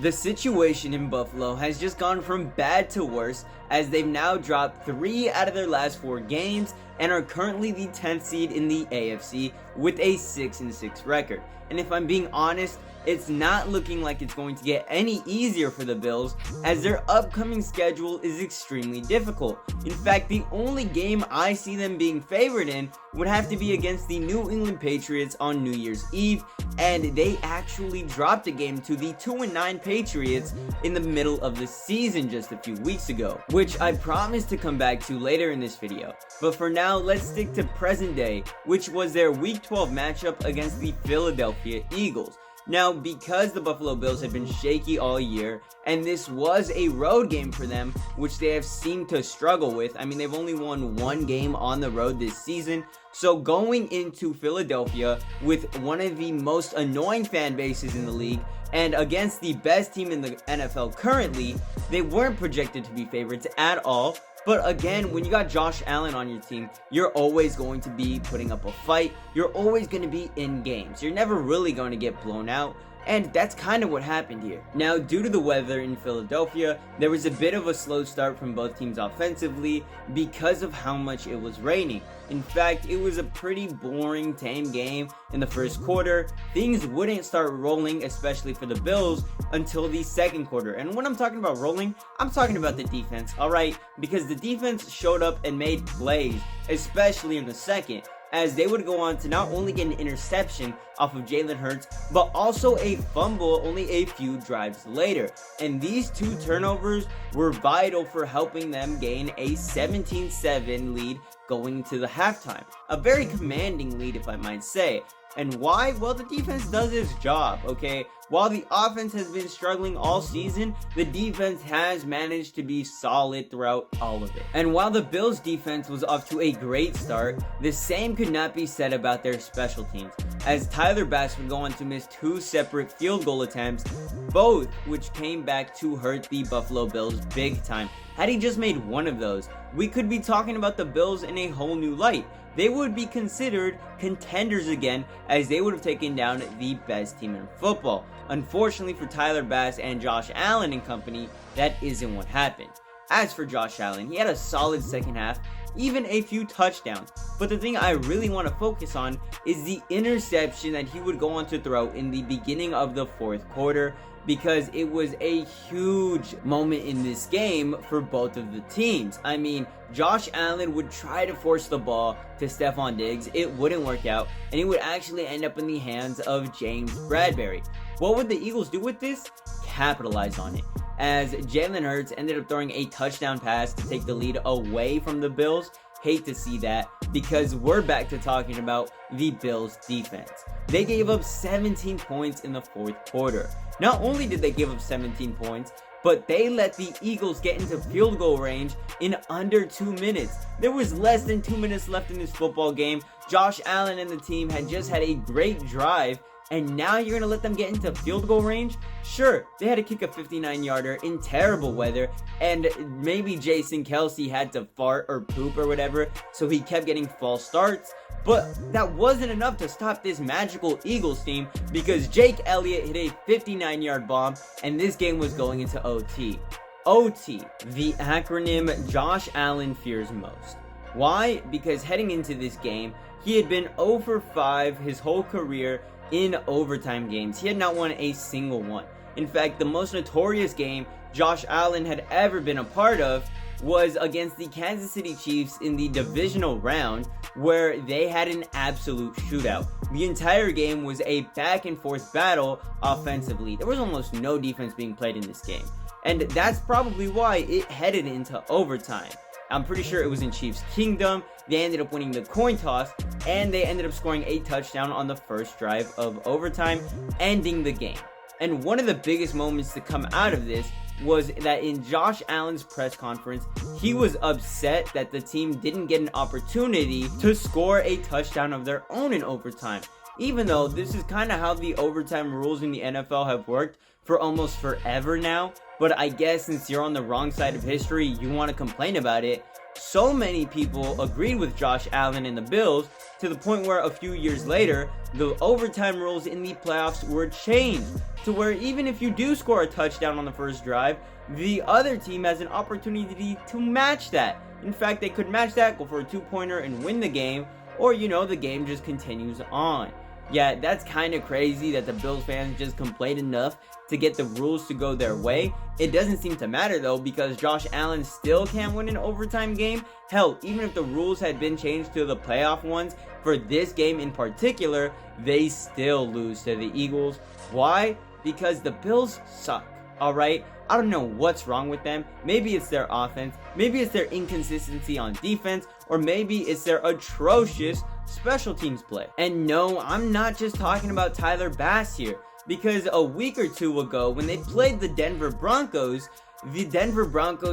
The situation in Buffalo has just gone from bad to worse, as they've now dropped 3 out of their last 4 games and are currently the 10th seed in the AFC with a 6-6 record. And if I'm being honest, it's not looking like it's going to get any easier for the Bills, as their upcoming schedule is extremely difficult. In fact, the only game I see them being favored in would have to be against the New England Patriots on New Year's Eve, and they actually dropped a game to the 2-9 Patriots in the middle of the season just a few weeks ago, which I promise to come back to later in this video. But for now, let's stick to present day, which was their Week 12 matchup against the Philadelphia Eagles. Now, because the Buffalo Bills have been shaky all year, and this was a road game for them, which they have seemed to struggle with. I mean, they've only won 1 game on the road this season. So going into Philadelphia with one of the most annoying fan bases in the league, and against the best team in the NFL currently, they weren't projected to be favorites at all. But again, when you got Josh Allen on your team, you're always going to be putting up a fight. You're always going to be in games. You're never really going to get blown out. And that's kind of what happened here. Now, due to the weather in Philadelphia, there was a bit of a slow start from both teams offensively because of how much it was raining. In fact, it was a pretty boring, tame game in the first quarter. Things wouldn't start rolling, especially for the Bills, until the second quarter. And when I'm talking about rolling, I'm talking about the defense, alright? Because the defense showed up and made plays, especially in the second, as they would go on to not only get an interception off of Jalen Hurts, but also a fumble only a few drives later. And these 2 turnovers were vital for helping them gain a 17-7 lead going into the halftime. A very commanding lead, if I might say. And why? Well, the defense does its job, okay? While the offense has been struggling all season, the defense has managed to be solid throughout all of it. And while the Bills' defense was off to a great start, the same could not be said about their special teams, as Tyler Bass would go on to miss 2 separate field goal attempts, both which came back to hurt the Buffalo Bills big time. Had he just made one of those, we could be talking about the Bills in a whole new light. They would be considered contenders again, as they would have taken down the best team in football. Unfortunately for Tyler Bass and Josh Allen and company, that isn't what happened. As for Josh Allen, he had a solid second half, even a few touchdowns. But the thing I really want to focus on is the interception that he would go on to throw in the beginning of the fourth quarter, because it was a huge moment in this game for both of the teams. I mean, Josh Allen would try to force the ball to Stephon Diggs. It wouldn't work out, and it would actually end up in the hands of James Bradberry. What would the Eagles do with this? Capitalize on it, as Jalen Hurts ended up throwing a touchdown pass to take the lead away from the Bills. Hate to see that, because we're back to talking about the Bills defense. They gave up 17 points in the fourth quarter. Not only did they give up 17 points, but they let the Eagles get into field goal range in under 2 minutes. There was less than 2 minutes left in this football game. Josh Allen and the team had just had a great drive, and now you're going to let them get into field goal range? Sure, they had to kick a 59-yarder in terrible weather, and maybe Jason Kelce had to fart or poop or whatever, so he kept getting false starts. But that wasn't enough to stop this magical Eagles team, because Jake Elliott hit a 59-yard bomb, and this game was going into OT. OT, the acronym Josh Allen fears most. Why? Because heading into this game, he had been 0 for 5 his whole career in overtime games. He had not won a single one. In fact, the most notorious game Josh Allen had ever been a part of was against the Kansas City Chiefs in the divisional round, where they had an absolute shootout. The entire game was a back and forth battle offensively. There was almost no defense being played in this game, and that's probably why it headed into overtime. I'm pretty sure it was in Chiefs Kingdom. They ended up winning the coin toss, and they ended up scoring a touchdown on the first drive of overtime, ending the game. And one of the biggest moments to come out of this was that in Josh Allen's press conference, he was upset that the team didn't get an opportunity to score a touchdown of their own in overtime. even though this is kind of how the overtime rules in the NFL have worked for almost forever now. But I guess since you're on the wrong side of history, you want to complain about it. So many people agreed with Josh Allen and the Bills to the point where a few years later, the overtime rules in the playoffs were changed to where even if you do score a touchdown on the first drive, the other team has an opportunity to match that. In fact, they could match that, go for a two-pointer and win the game, or the game just continues on. Yeah, that's kind of crazy that the Bills fans just complained enough to get the rules to go their way. It doesn't seem to matter though, because Josh Allen still can't win an overtime game. Hell, even if the rules had been changed to the playoff ones for this game in particular, they still lose to the Eagles. Why? Because the Bills suck, alright? I don't know what's wrong with them. Maybe it's their offense, maybe it's their inconsistency on defense, or maybe it's their atrocious special teams play. And no, I'm not just talking about Tyler Bass here, because a week or two ago when they played the Denver Broncos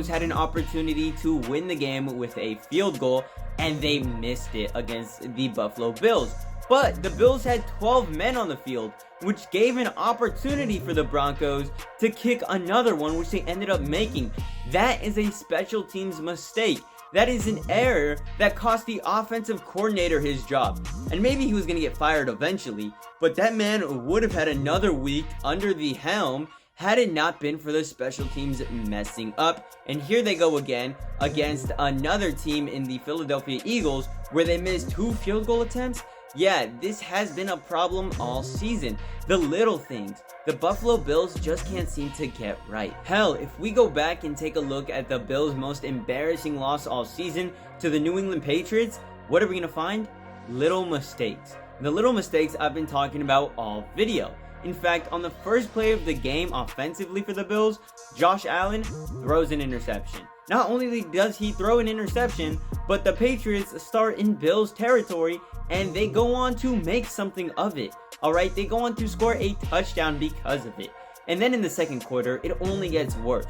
had an opportunity to win the game with a field goal, and they missed it against the Buffalo Bills. But the Bills had 12 men on the field, which gave an opportunity for the Broncos to kick another one, which they ended up making. That is a special teams mistake. That is an error that cost the offensive coordinator his job. And maybe he was going to get fired eventually, but that man would have had another week under the helm had it not been for the special teams messing up. And here they go again against another team in the Philadelphia Eagles where they missed 2 field goal attempts. Yeah, this has been a problem all season. The little things the Buffalo Bills just can't seem to get right. Hell, if we go back and take a look at the Bills' most embarrassing loss all season to the New England Patriots, what are we going to find? Little mistakes. The little mistakes I've been talking about all video. In fact, on the first play of the game offensively for the Bills, Josh Allen throws an interception. Not only does he throw an interception, but the Patriots start in Bills territory and they go on to make something of it. Alright, they go on to score a touchdown because of it. And then in the second quarter, it only gets worse.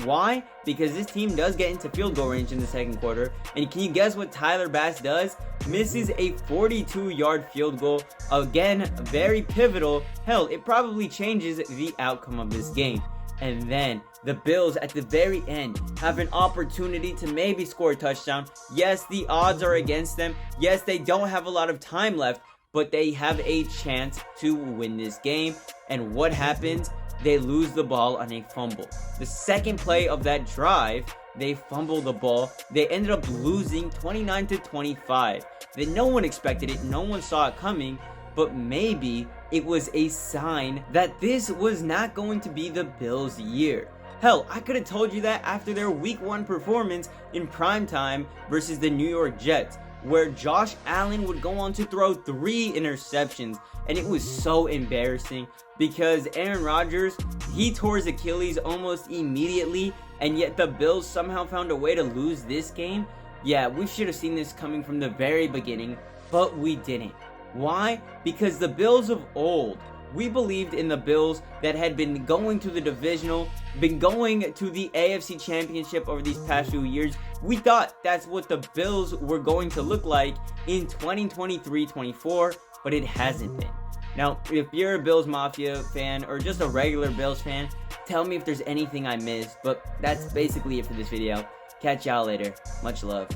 Why? Because this team does get into field goal range in the second quarter. And can you guess what Tyler Bass does? Misses a 42-yard field goal. Again, very pivotal. Hell, it probably changes the outcome of this game. And then the Bills at the very end have an opportunity to maybe score a touchdown. Yes, the odds are against them. Yes, they don't have a lot of time left, but they have a chance to win this game. And what happens? They lose the ball on a fumble. The second play of that drive, they fumble the ball. They ended up losing 29-25. Then no one expected it. No one saw it coming. But maybe it was a sign that this was not going to be the Bills' year. Hell, I could have told you that after their week 1 performance in primetime versus the New York Jets, where Josh Allen would go on to throw 3 interceptions. And it was so embarrassing because Aaron Rodgers, he tore his Achilles almost immediately, and yet the Bills somehow found a way to lose this game. Yeah, we should have seen this coming from the very beginning, but we didn't. Why? Because the Bills of old, we believed in the Bills that had been going to the divisional, been going to the AFC Championship over these past few years. We thought that's what the Bills were going to look like in 2023-24, but it hasn't been. Now, if you're a Bills Mafia fan or just a regular Bills fan, tell me if there's anything I missed, but that's basically it for this video. Catch y'all later. Much love.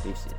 Deuces.